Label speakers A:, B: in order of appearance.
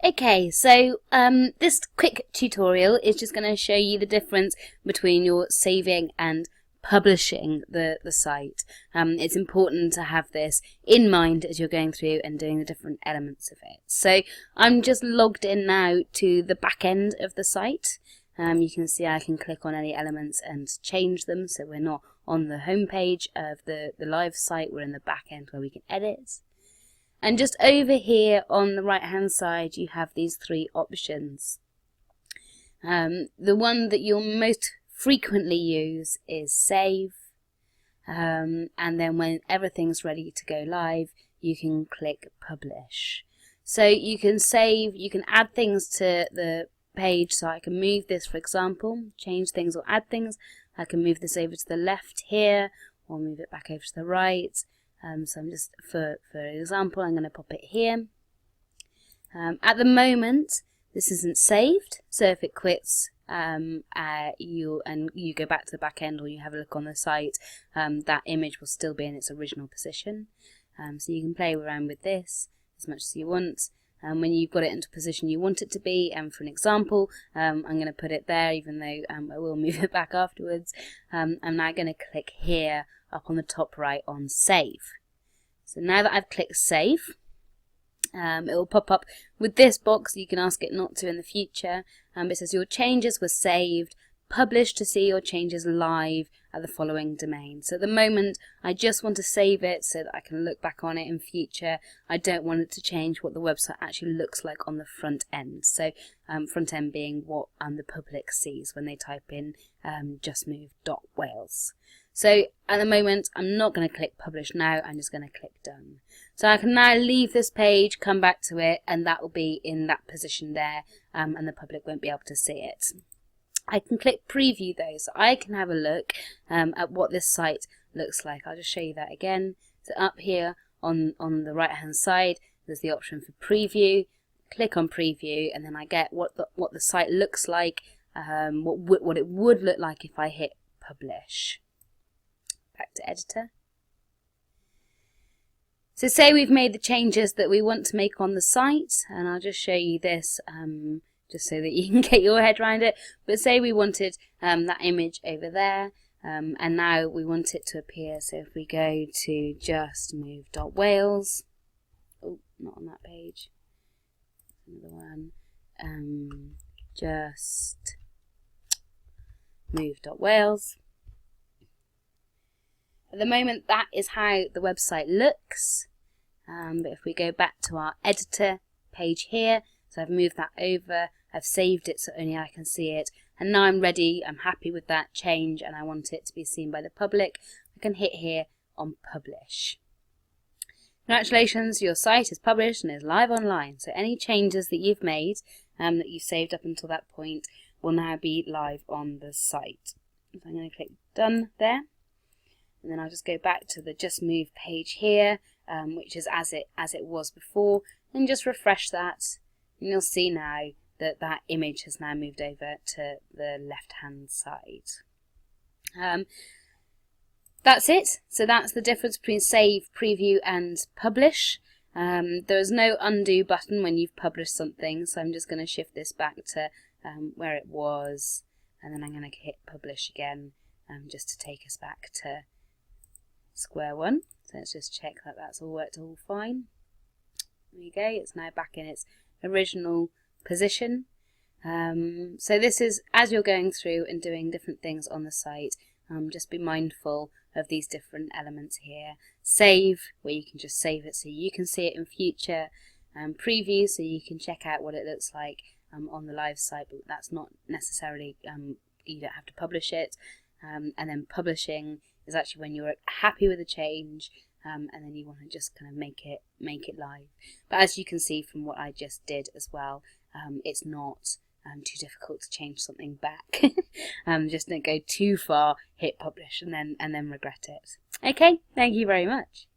A: Okay, so this quick tutorial is just going to show you the difference between your saving and publishing the site. It's important to have this in mind as you're going through and doing the different elements of it. So I'm just logged in now to the back end of the site. You can see I can click on any elements and change them, so we're not on the home page of the live site, we're in the back end where we can edit. And just over here on the right hand side you have these three options. The one that you'll most frequently use is save, and then when everything's ready to go live you can click publish. So you can save, you can add things to the page, so I can move this, for example, change things or add things. I can move this over to the left here or move it back over to the right. So I'm just, for example, I'm going to pop it here. At the moment, this isn't saved, so if it quits, you go back to the back end or you have a look on the site, that image will still be in its original position. So you can play around with this as much as you want. When you've got it into a position you want it to be, and for an example, I'm going to put it there, even though I will move it back afterwards. I'm now going to click here up on the top right on save. So now that I've clicked save, it will pop up with this box. You can ask it not to in the future. It says your changes were saved, publish to see your changes live at the following domain. So at the moment I just want to save it so that I can look back on it in future. I don't want it to change what the website actually looks like on the front end. So front end being what the public sees when they type in justmove.wales. So at the moment I'm not going to click publish now, I'm just going to click done. So I can now leave this page, come back to it, and that will be in that position there, and the public won't be able to see it. I can click preview though, so I can have a look at what this site looks like. I'll just show you that again. So up here on the right hand side there's the option for preview. Click on preview and then I get what the site looks like, what it would look like if I hit publish. Back to editor. So say we've made the changes that we want to make on the site, and I'll just show you this just so that you can get your head around it. But say we wanted that image over there, and now we want it to appear. So if we go to justmove.wales, oh, not on that page, another one, justmove.wales. At the moment that is how the website looks, but if we go back to our editor page here, so I've moved that over, I've saved it so only I can see it, and now I'm ready, I'm happy with that change and I want it to be seen by the public. I can hit here on publish. Congratulations, your site is published and is live online, so any changes that you've made that you've saved up until that point will now be live on the site. So I'm going to click done there. And then I'll just go back to the Just Move page here, which is as it was before, and just refresh that, and you'll see now that that image has now moved over to the left hand side. That's it. So that's the difference between save, preview and publish. There is no undo button when you've published something, so I'm just going to shift this back to where it was, and then I'm going to hit publish again just to take us back to square one. So let's just check that that's all worked all fine. There we go, it's now back in its original position. So this is as you're going through and doing different things on the site, just be mindful of these different elements here. Save, where you can just save it so you can see it in future. Preview, so you can check out what it looks like on the live site, but that's not necessarily, you don't have to publish it. And then publishing is actually when you're happy with a change, and then you want to just kind of make it live. But as you can see from what I just did as well, it's not too difficult to change something back. Just don't go too far, hit publish, and then regret it. Okay, thank you very much.